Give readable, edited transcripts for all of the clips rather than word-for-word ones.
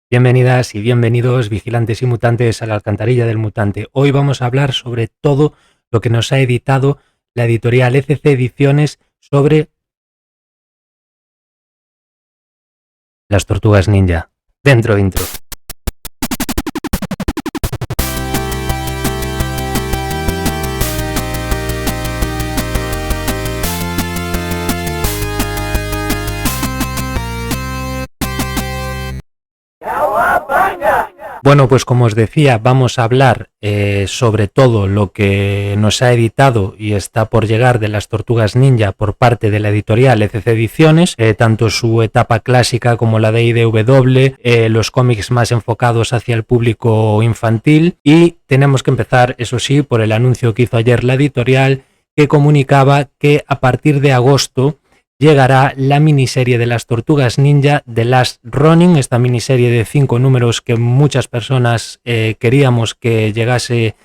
Bienvenidas y bienvenidos, vigilantes y mutantes, a la alcantarilla del mutante. Hoy vamos a hablar sobre todo lo que nos ha editado la editorial ECC Ediciones sobre las tortugas ninja. Dentro intro. Bueno, pues como os decía, vamos a hablar sobre todo lo que nos ha editado y está por llegar de las Tortugas Ninja por parte de la editorial ECC Ediciones, tanto su etapa clásica como la de IDW, los cómics más enfocados hacia el público infantil, y tenemos que empezar, eso sí, por el anuncio que hizo ayer la editorial, que comunicaba que a partir de agosto llegará la miniserie de las Tortugas Ninja The Last Ronin, esta miniserie de 5 números que muchas personas queríamos que llegase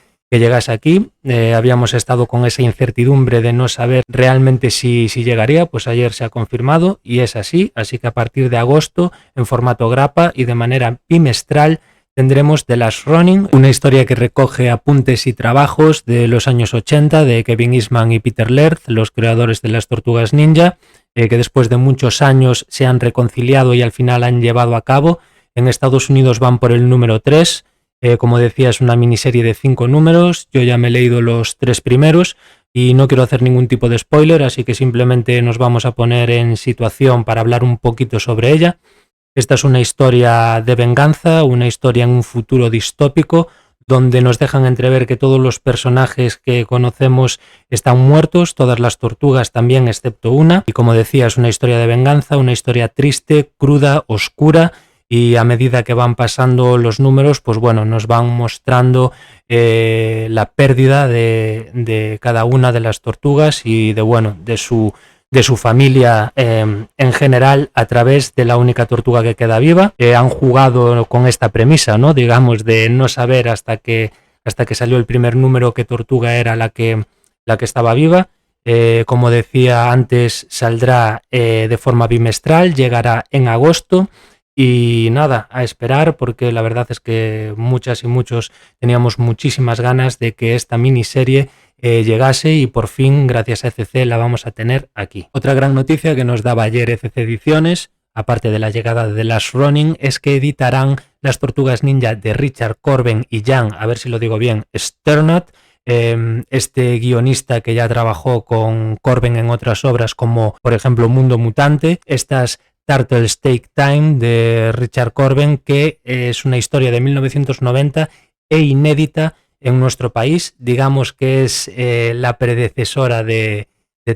aquí. Habíamos estado con esa incertidumbre de no saber realmente si llegaría, pues ayer se ha confirmado y es así que a partir de agosto, en formato grapa y de manera bimestral, tendremos The Last Ronin, una historia que recoge apuntes y trabajos de los años 80 de Kevin Eastman y Peter Laird, los creadores de las Tortugas Ninja, que después de muchos años se han reconciliado y al final han llevado a cabo. En Estados Unidos van por el número 3, como decía, es una miniserie de 5 números, yo ya me he leído los 3 primeros y no quiero hacer ningún tipo de spoiler, así que simplemente nos vamos a poner en situación para hablar un poquito sobre ella. Esta es una historia de venganza, una historia en un futuro distópico, donde nos dejan entrever que todos los personajes que conocemos están muertos, todas las tortugas también, excepto una. Y como decía, es una historia de venganza, una historia triste, cruda, oscura, y a medida que van pasando los números, pues bueno, nos van mostrando la pérdida de cada una de las tortugas y de su familia en general a través de la única tortuga que queda viva. Han jugado con esta premisa, ¿no? Digamos, de no saber hasta que salió el primer número qué tortuga era la que estaba viva. Como decía antes, saldrá de forma bimestral, llegará en agosto. Y nada, a esperar, porque la verdad es que muchas y muchos teníamos muchísimas ganas de que esta miniserie llegase y por fin, gracias a ECC, la vamos a tener aquí. Otra gran noticia que nos daba ayer ECC Ediciones, aparte de la llegada de The Last Ronin, es que editarán las Tortugas Ninja de Richard Corben y Jan, a ver si lo digo bien, Sternat, este guionista que ya trabajó con Corben en otras obras como por ejemplo Mundo Mutante. Estas Turtles Take Time de Richard Corben, que es una historia de 1990 e inédita en nuestro país. Digamos que es la predecesora de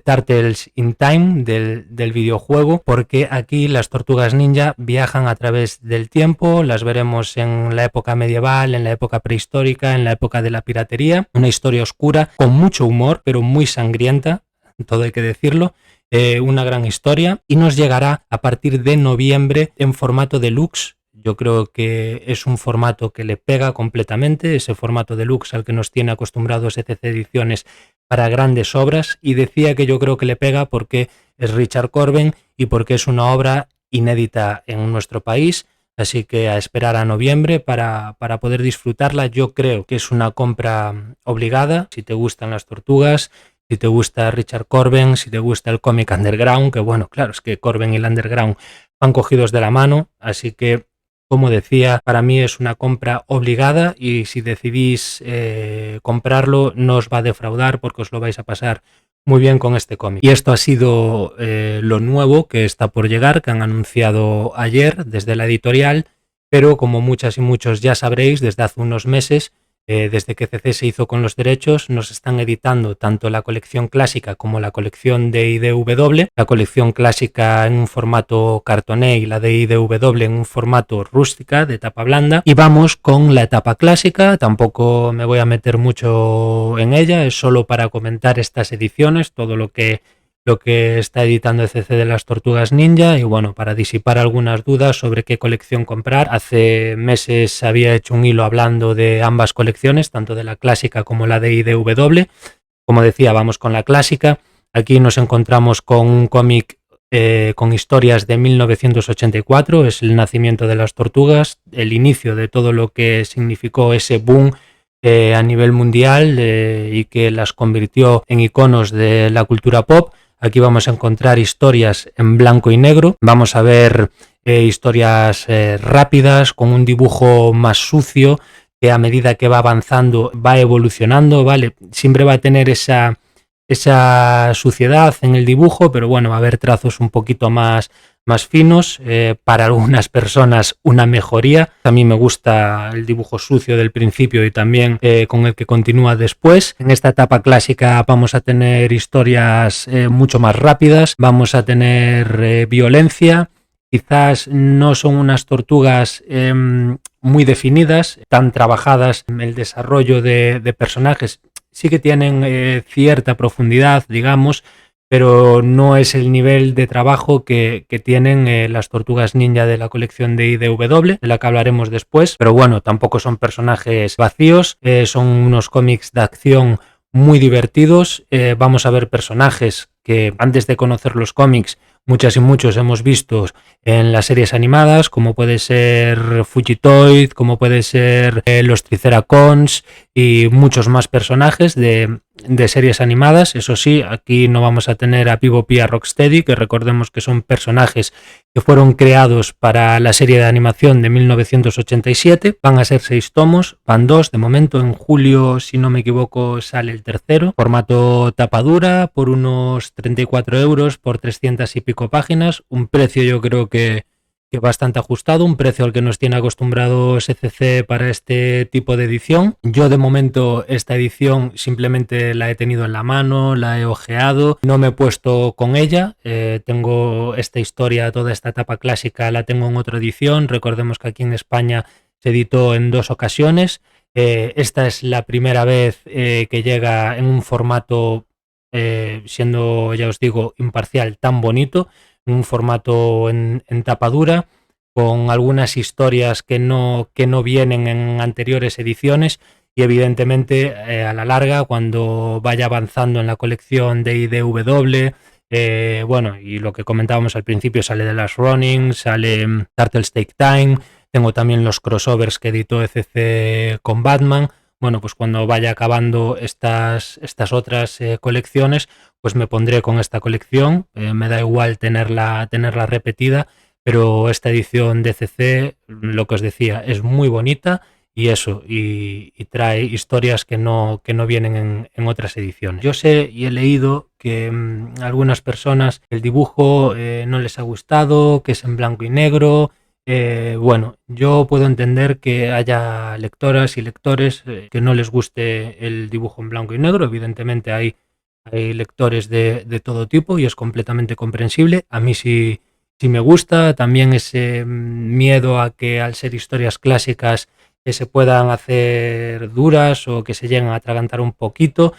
Turtles in Time, del videojuego, porque aquí las tortugas ninja viajan a través del tiempo, las veremos en la época medieval, en la época prehistórica, en la época de la piratería. Una historia oscura, con mucho humor, pero muy sangrienta, todo hay que decirlo. Una gran historia, y nos llegará a partir de noviembre en formato deluxe. Yo creo que es un formato que le pega completamente, ese formato deluxe al que nos tiene acostumbrados ECC Ediciones para grandes obras, y decía que yo creo que le pega porque es Richard Corben y porque es una obra inédita en nuestro país. Así que a esperar a noviembre para poder disfrutarla. Yo creo que es una compra obligada si te gustan las tortugas, si te gusta Richard Corben, si te gusta el cómic underground, que bueno, claro, es que Corben y el underground van cogidos de la mano, así que, como decía, para mí es una compra obligada, y si decidís comprarlo no os va a defraudar porque os lo vais a pasar muy bien con este cómic. Y esto ha sido lo nuevo que está por llegar, que han anunciado ayer desde la editorial, pero como muchas y muchos ya sabréis, desde hace unos meses, desde que CC se hizo con los derechos, nos están editando tanto la colección clásica como la colección de IDW, la colección clásica en un formato cartoné y la de IDW en un formato rústica de tapa blanda. Y vamos con la etapa clásica, tampoco me voy a meter mucho en ella, es solo para comentar estas ediciones, todo lo que está editando ECC de las Tortugas Ninja, y bueno, para disipar algunas dudas sobre qué colección comprar. Hace meses había hecho un hilo hablando de ambas colecciones, tanto de la clásica como la de IDW. Como decía, vamos con la clásica. Aquí nos encontramos con un cómic con historias de 1984, es el nacimiento de las tortugas, el inicio de todo lo que significó ese boom a nivel mundial y que las convirtió en iconos de la cultura pop. Aquí vamos a encontrar historias en blanco y negro, vamos a ver historias rápidas, con un dibujo más sucio, que a medida que va avanzando va evolucionando, ¿vale? Siempre va a tener esa suciedad en el dibujo, pero bueno, va a haber trazos un poquito más finos, para algunas personas una mejoría. A mí me gusta el dibujo sucio del principio y también con el que continúa después. En esta etapa clásica vamos a tener historias mucho más rápidas, vamos a tener violencia. Quizás no son unas tortugas muy definidas, tan trabajadas en el desarrollo de personajes. Sí que tienen cierta profundidad, digamos, pero no es el nivel de trabajo que tienen las tortugas ninja de la colección de IDW, de la que hablaremos después. Pero bueno, tampoco son personajes vacíos, son unos cómics de acción muy divertidos. Vamos a ver personajes que antes de conocer los cómics, muchas y muchos hemos visto en las series animadas, como puede ser Fugitoid, como puede ser los Triceracons y muchos más personajes de series animadas. Eso sí, aquí no vamos a tener a Bebop y a Rocksteady, que recordemos que son personajes que fueron creados para la serie de animación de 1987. Van a ser 6 tomos, van 2 de momento. En julio, si no me equivoco, sale el tercero. Formato tapadura por unos 34 euros por 300 y pico páginas. Un precio yo creo que bastante ajustado, un precio al que nos tiene acostumbrados ECC para este tipo de edición. Yo de momento esta edición simplemente la he tenido en la mano, la he ojeado, no me he puesto con ella. Tengo esta historia, toda esta etapa clásica la tengo en otra edición. Recordemos que aquí en España se editó en 2 ocasiones. Esta es la primera vez que llega en un formato, siendo, ya os digo, imparcial, tan bonito, un formato en tapadura, con algunas historias que no vienen en anteriores ediciones, y evidentemente a la larga, cuando vaya avanzando en la colección de IDW, bueno, y lo que comentábamos al principio, sale The Last Running, sale Turtles Take Time, tengo también los crossovers que editó ECC con Batman. Bueno, pues cuando vaya acabando estas otras colecciones, pues me pondré con esta colección. Me da igual tenerla repetida, pero esta edición de CC, lo que os decía, es muy bonita y eso, y trae historias que no vienen en otras ediciones. Yo sé y he leído que a algunas personas el dibujo no les ha gustado, que es en blanco y negro. Bueno, yo puedo entender que haya lectoras y lectores que no les guste el dibujo en blanco y negro. Evidentemente hay lectores de todo tipo y es completamente comprensible. A mí sí me gusta. También ese miedo a que, al ser historias clásicas, que se puedan hacer duras o que se lleguen a atragantar un poquito.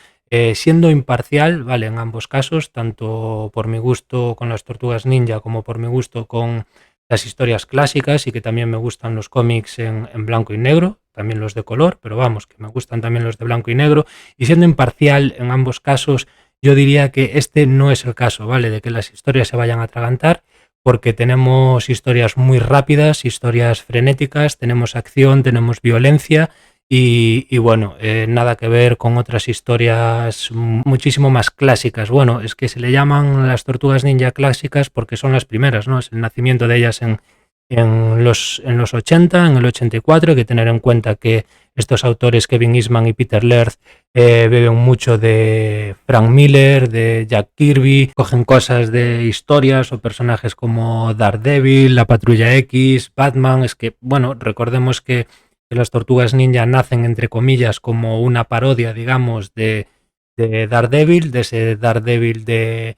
Siendo imparcial, vale, en ambos casos, tanto por mi gusto con las Tortugas Ninja como por mi gusto con las historias clásicas, y que también me gustan los cómics en blanco y negro, también los de color, pero vamos, que me gustan también los de blanco y negro. Y siendo imparcial en ambos casos, yo diría que este no es el caso, ¿vale? De que las historias se vayan a atragantar, porque tenemos historias muy rápidas, historias frenéticas, tenemos acción, tenemos violencia. Y bueno, nada que ver con otras historias muchísimo más clásicas. Bueno, es que se le llaman las Tortugas Ninja clásicas porque son las primeras, ¿no? Es el nacimiento de ellas en los 80, en el 84. Hay que tener en cuenta que estos autores, Kevin Eastman y Peter Laird, beben mucho de Frank Miller, de Jack Kirby, cogen cosas de historias o personajes como Daredevil, la Patrulla X, Batman. Es que, bueno, recordemos que las Tortugas Ninja nacen, entre comillas, como una parodia, digamos, de Daredevil, de ese Daredevil de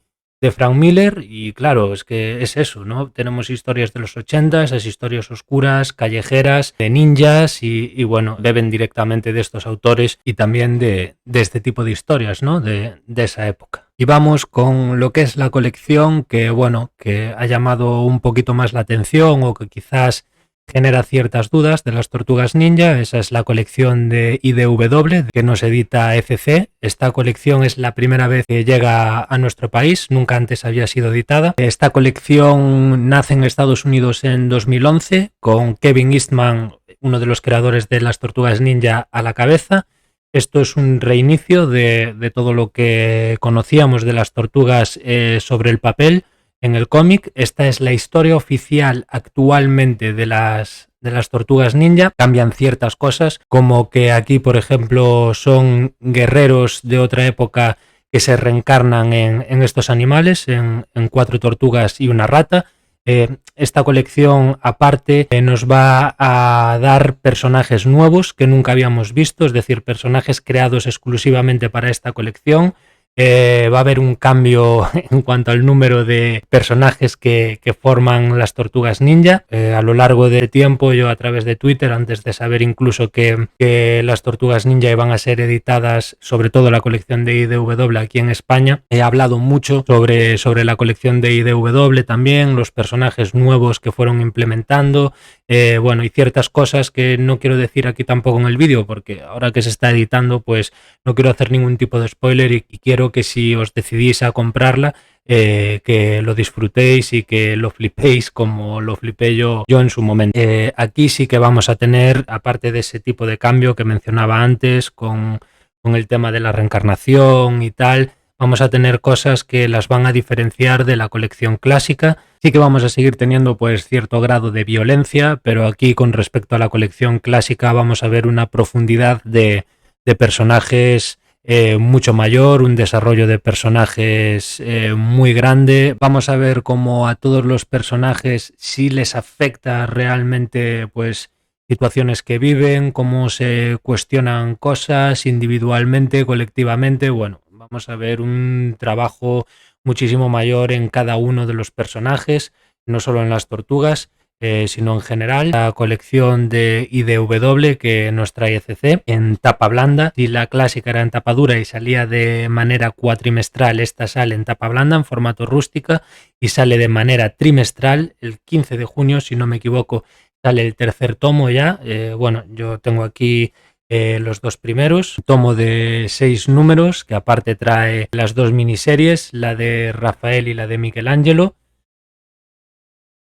Frank Miller. Y claro, es que es eso, ¿no? Tenemos historias de los 80, esas historias oscuras, callejeras, de ninjas, y bueno, beben directamente de estos autores y también de este tipo de historias, ¿no? De esa época. Y vamos con lo que es la colección, que bueno, que ha llamado un poquito más la atención, o que quizás genera ciertas dudas de las Tortugas Ninja. Esa es la colección de IDW que nos edita ECC. Esta colección es la primera vez que llega a nuestro país, nunca antes había sido editada. Esta colección nace en Estados Unidos en 2011 con Kevin Eastman, uno de los creadores de las Tortugas Ninja, a la cabeza. Esto es un reinicio de todo lo que conocíamos de las tortugas sobre el papel en el cómic. Esta es la historia oficial actualmente de las Tortugas Ninja. Cambian ciertas cosas, como que aquí, por ejemplo, son guerreros de otra época que se reencarnan en estos animales, en 4 tortugas y una rata. Esta colección aparte nos va a dar personajes nuevos que nunca habíamos visto, es decir, personajes creados exclusivamente para esta colección. Va a haber un cambio en cuanto al número de personajes que forman las Tortugas Ninja. A lo largo del tiempo, yo a través de Twitter, antes de saber incluso que las Tortugas Ninja iban a ser editadas, sobre todo la colección de IDW aquí en España, he hablado mucho sobre la colección de IDW también, los personajes nuevos que fueron implementando, bueno, y ciertas cosas que no quiero decir aquí tampoco en el vídeo, porque ahora que se está editando, pues no quiero hacer ningún tipo de spoiler y quiero que si os decidís a comprarla, que lo disfrutéis y que lo flipéis como lo flipé yo en su momento. Aquí sí que vamos a tener, aparte de ese tipo de cambio que mencionaba antes, con el tema de la reencarnación y tal, vamos a tener cosas que las van a diferenciar de la colección clásica. Sí que vamos a seguir teniendo pues cierto grado de violencia, pero aquí con respecto a la colección clásica vamos a ver una profundidad de personajes mucho mayor, un desarrollo de personajes muy grande. Vamos a ver cómo a todos los personajes sí les afecta realmente pues situaciones que viven, cómo se cuestionan cosas individualmente, colectivamente. Bueno, vamos a ver un trabajo muchísimo mayor en cada uno de los personajes, no solo en las tortugas, sino en general. La colección de IDW que nos trae ECC en tapa blanda. Si la clásica era en tapa dura y salía de manera cuatrimestral, esta sale en tapa blanda, en formato rústica, y sale de manera trimestral. El 15 de junio, si no me equivoco, sale el tercer tomo ya. Bueno, yo tengo aquí los 2 primeros, tomo de 6 números, que aparte trae las 2 miniseries, la de Rafael y la de Michelangelo.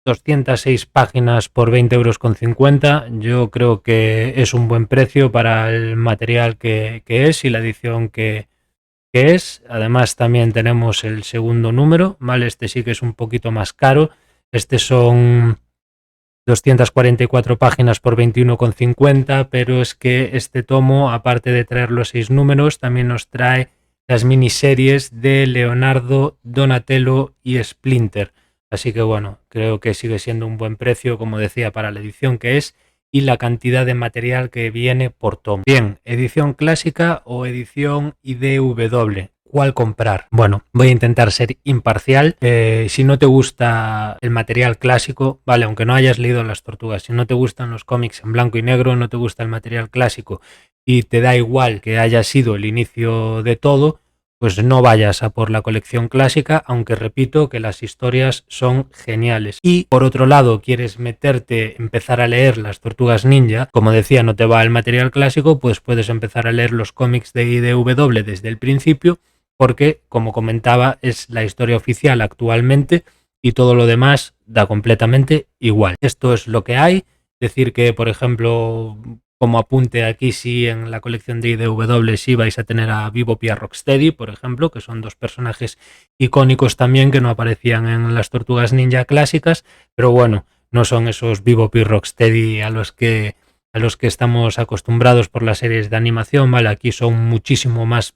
206 páginas por 20,50 €. Yo creo que es un buen precio para el material que es y la edición que es. Además también tenemos el segundo número, ¿vale? Este sí que es un poquito más caro. Este son 244 páginas por 21,50, pero es que este tomo, aparte de traer los 6 números, también nos trae las miniseries de Leonardo, Donatello y Splinter. Así que bueno, creo que sigue siendo un buen precio, como decía, para la edición que es y la cantidad de material que viene por tomo. Bien, edición clásica o edición IDW. ¿Cuál comprar? Bueno, voy a intentar ser imparcial. Si no te gusta el material clásico, vale, aunque no hayas leído Las Tortugas, si no te gustan los cómics en blanco y negro, no te gusta el material clásico y te da igual que haya sido el inicio de todo, pues no vayas a por la colección clásica, aunque repito que las historias son geniales. Y por otro lado, quieres empezar a leer las Tortugas Ninja, como decía, no te va el material clásico, pues puedes empezar a leer los cómics de IDW desde el principio, porque, como comentaba, es la historia oficial actualmente y todo lo demás da completamente igual. Esto es lo que hay. Decir que, por ejemplo, como apunte aquí, sí, en la colección de IDW sí vais a tener a Bebop y a Rocksteady, por ejemplo, que son 2 personajes icónicos también que no aparecían en las Tortugas Ninja clásicas, pero bueno, no son esos Bebop y Rocksteady a los que estamos acostumbrados por las series de animación, ¿vale? Aquí son muchísimo más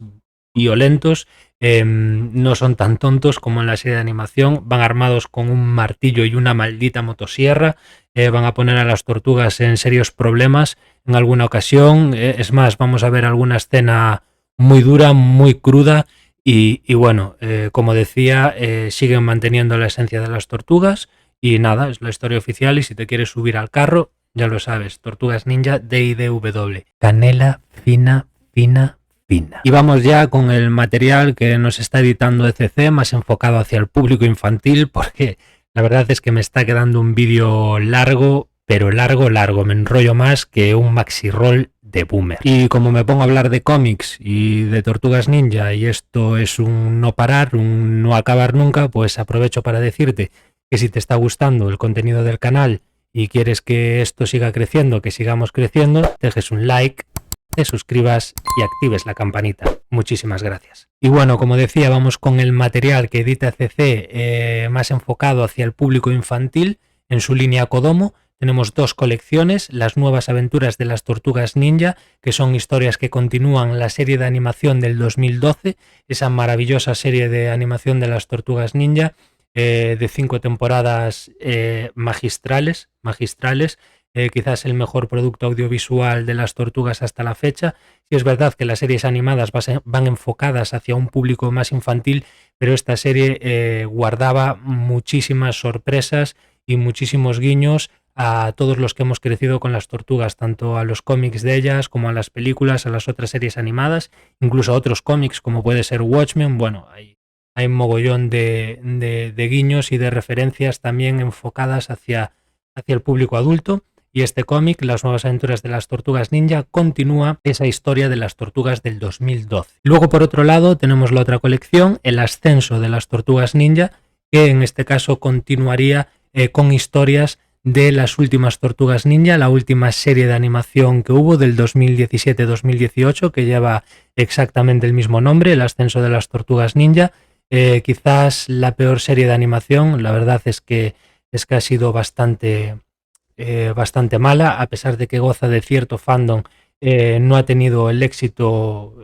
violentos, no son tan tontos como en la serie de animación, van armados con un martillo y una maldita motosierra, van a poner a las tortugas en serios problemas en alguna ocasión, es más, vamos a ver alguna escena muy dura, muy cruda y bueno, como decía, siguen manteniendo la esencia de las tortugas y nada, es la historia oficial y si te quieres subir al carro, ya lo sabes, Tortugas Ninja de IDW. Canela fina, fina, fina. Y vamos ya con el material que nos está editando ECC, más enfocado hacia el público infantil, porque la verdad es que me está quedando un vídeo largo, pero largo, me enrollo más que un maxi roll de boomer. Y como me pongo a hablar de cómics y de Tortugas Ninja y esto es un no parar, un no acabar nunca, pues aprovecho para decirte que si te está gustando el contenido del canal y quieres que esto siga creciendo, que sigamos creciendo, dejes un like, te suscribas y actives la campanita. Muchísimas gracias. Y bueno, como decía, vamos con el material que edita CC más enfocado hacia el público infantil en su línea Kodomo. Tenemos dos colecciones, las nuevas aventuras de las Tortugas Ninja, que son historias que continúan la serie de animación del 2012, esa maravillosa serie de animación de las Tortugas Ninja, de 5 temporadas magistrales, quizás el mejor producto audiovisual de las tortugas hasta la fecha. Sí es verdad que las series animadas van enfocadas hacia un público más infantil, pero esta serie guardaba muchísimas sorpresas y muchísimos guiños a todos los que hemos crecido con las tortugas, tanto a los cómics de ellas como a las películas, a las otras series animadas, incluso a otros cómics como puede ser Watchmen. Bueno, hay un mogollón de guiños y de referencias también enfocadas hacia el público adulto. Y este cómic, Las nuevas aventuras de las Tortugas Ninja, continúa esa historia de las tortugas del 2012. Luego, por otro lado, tenemos la otra colección, El ascenso de las Tortugas Ninja, que en este caso continuaría con historias de las últimas Tortugas Ninja, la última serie de animación que hubo del 2017-2018, que lleva exactamente el mismo nombre, El ascenso de las Tortugas Ninja. Quizás la peor serie de animación, la verdad es que ha sido bastante mala, a pesar de que goza de cierto fandom. No ha tenido el éxito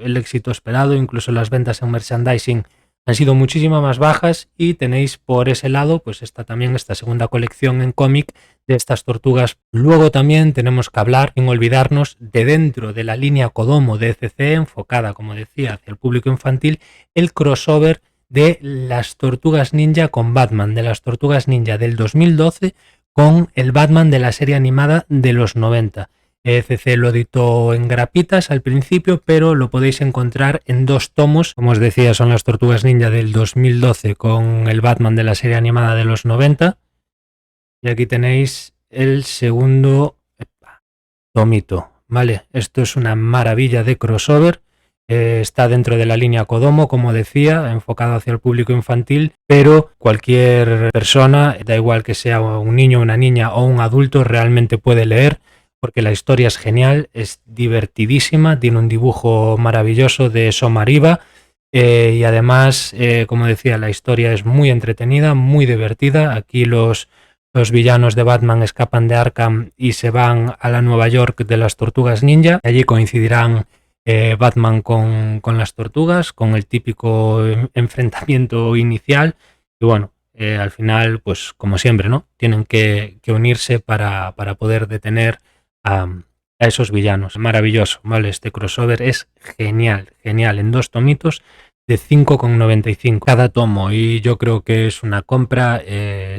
esperado, incluso las ventas en merchandising han sido muchísimo más bajas, y tenéis por ese lado pues también esta segunda colección en cómic de estas tortugas. Luego también tenemos que hablar, sin olvidarnos, de dentro de la línea Kodomo de ECC, enfocada, como decía, hacia el público infantil, el crossover de las Tortugas Ninja con Batman, de las Tortugas Ninja del 2012 con el Batman de la serie animada de los 90. ECC lo editó en grapitas al principio, pero lo podéis encontrar en 2 tomos. Como os decía, son las Tortugas Ninja del 2012 con el Batman de la serie animada de los 90. Y aquí tenéis el segundo tomito, ¿vale? Esto es una maravilla de crossover. Está dentro de la línea Kodomo, como decía, enfocado hacia el público infantil, pero cualquier persona, da igual que sea un niño, una niña o un adulto, realmente puede leer, porque la historia es genial, es divertidísima, tiene un dibujo maravilloso de Somariba, y además, como decía, la historia es muy entretenida, muy divertida. Aquí los villanos de Batman escapan de Arkham y se van a la Nueva York de las Tortugas Ninja. Allí coincidirán Batman con las tortugas, con el típico enfrentamiento inicial, y bueno, al final, pues como siempre, ¿no? Tienen que unirse para poder detener a esos villanos. Maravilloso, ¿vale? Este crossover es genial, en 2 tomitos de 5,95 cada tomo, y yo creo que es una compra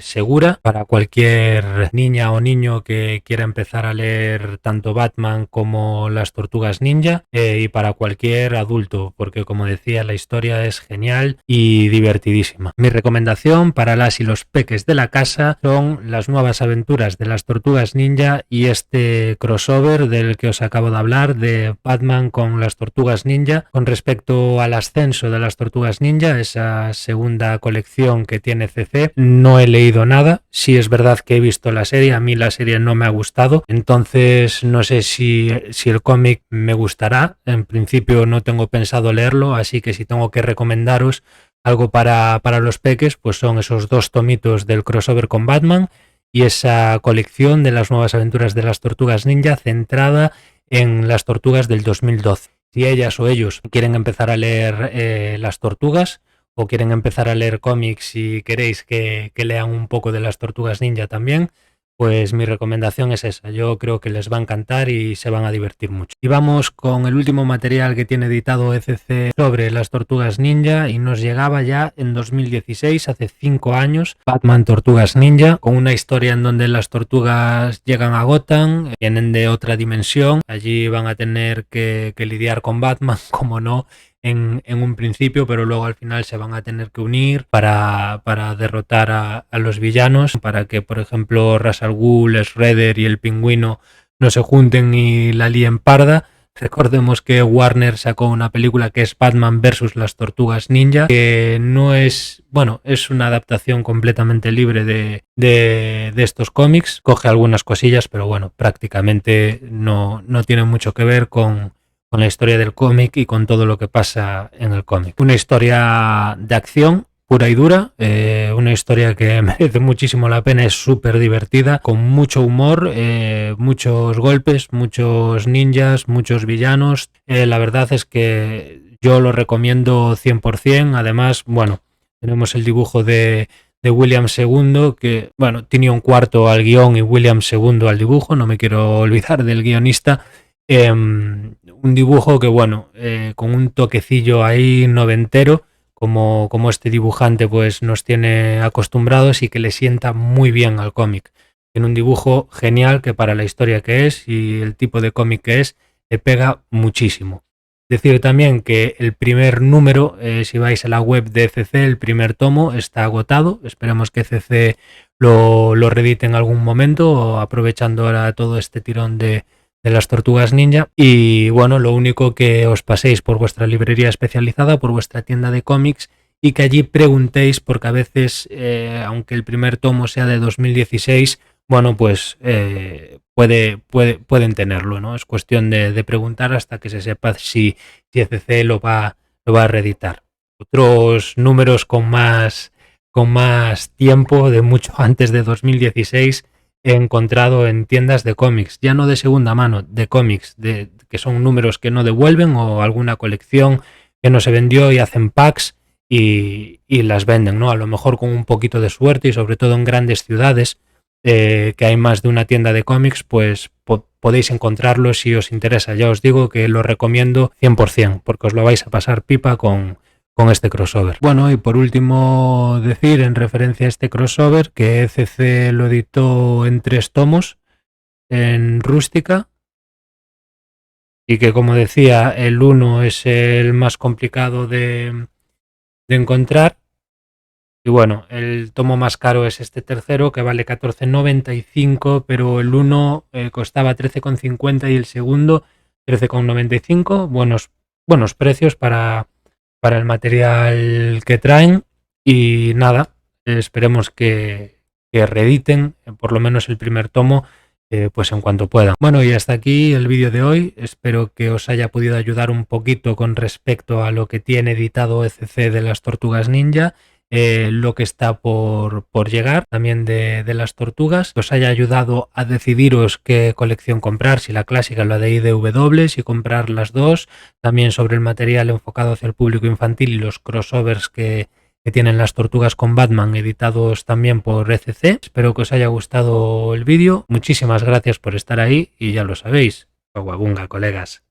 segura para cualquier niña o niño que quiera empezar a leer tanto Batman como las Tortugas Ninja, y para cualquier adulto, porque como decía, la historia es genial y divertidísima. Mi recomendación para las y los peques de la casa son las nuevas aventuras de las Tortugas Ninja y este crossover del que os acabo de hablar, de Batman con las Tortugas Ninja. Con respecto al ascenso de las Tortugas Ninja, esa segunda colección que tiene CC, no he leído nada. Sí es verdad que he visto la serie, a mí la serie no me ha gustado, entonces no sé si el cómic me gustará. En principio no tengo pensado leerlo, así que si tengo que recomendaros algo para los peques, pues son esos 2 tomitos del crossover con Batman y esa colección de las nuevas aventuras de las Tortugas Ninja centrada en las tortugas del 2012. Si ellas o ellos quieren empezar a leer las tortugas, o quieren empezar a leer cómics y queréis que lean un poco de las Tortugas Ninja también, pues mi recomendación es esa. Yo creo que les va a encantar y se van a divertir mucho. Y vamos con el último material que tiene editado ECC sobre las Tortugas Ninja, y nos llegaba ya en 2016, hace 5 años, Batman Tortugas Ninja, con una historia en donde las tortugas llegan a Gotham, vienen de otra dimensión, allí van a tener que lidiar con Batman, como no, en un principio, pero luego al final se van a tener que unir para derrotar a los villanos, para que, por ejemplo, Ra's al Ghul, Shredder y el Pingüino no se junten y la líen parda. Recordemos que Warner sacó una película que es Batman vs. las Tortugas Ninja, que no es, bueno, es una adaptación completamente libre de estos cómics. Coge algunas cosillas, pero bueno, prácticamente no tiene mucho que ver con la historia del cómic y con todo lo que pasa en el cómic. Una historia de acción pura y dura, una historia que merece muchísimo la pena, es súper divertida, con mucho humor, muchos golpes, muchos ninjas, muchos villanos. La verdad es que yo lo recomiendo 100%. Además, bueno, tenemos el dibujo de William II, que bueno, tiene un cuarto al guión y William II al dibujo, no me quiero olvidar del guionista. Un dibujo que bueno, con un toquecillo ahí noventero, como este dibujante pues nos tiene acostumbrados, y que le sienta muy bien al cómic. Tiene un dibujo genial que para la historia que es y el tipo de cómic que es, le pega muchísimo. Decir también que el primer número, si vais a la web de CC, el primer tomo está agotado. Esperemos que CC lo reedite en algún momento, aprovechando ahora todo este tirón de las Tortugas Ninja. Y bueno, lo único, que os paséis por vuestra librería especializada, por vuestra tienda de cómics, y que allí preguntéis, porque a veces, aunque el primer tomo sea de 2016, bueno, pues pueden tenerlo, ¿no? Es cuestión de preguntar hasta que se sepa si CC lo va a reeditar. Otros números con más tiempo, de mucho antes de 2016, he encontrado en tiendas de cómics, ya no de segunda mano, de cómics, que son números que no devuelven, o alguna colección que no se vendió y hacen packs y las venden, ¿no? A lo mejor con un poquito de suerte, y sobre todo en grandes ciudades, que hay más de una tienda de cómics, pues podéis encontrarlo si os interesa. Ya os digo que lo recomiendo 100%, porque os lo vais a pasar pipa con este crossover. Bueno, y por último decir, en referencia a este crossover, que ECC lo editó en 3 tomos en rústica, y que, como decía, el 1 es el más complicado de encontrar. Y bueno, el tomo más caro es este tercero, que vale 14,95, pero el 1 costaba 13,50 y el segundo 13,95. Buenos precios para el material que traen. Y nada, esperemos que reediten por lo menos el primer tomo, pues en cuanto puedan. Bueno, y hasta aquí el vídeo de hoy. Espero que os haya podido ayudar un poquito con respecto a lo que tiene editado ECC de las Tortugas Ninja, lo que está por llegar también de las tortugas, que os haya ayudado a decidiros qué colección comprar, si la clásica o la de IDW, si comprar las dos, también sobre el material enfocado hacia el público infantil y los crossovers que tienen las tortugas con Batman, editados también por ECC. Espero que os haya gustado el vídeo. Muchísimas gracias por estar ahí, y ya lo sabéis, Kawabunga, colegas.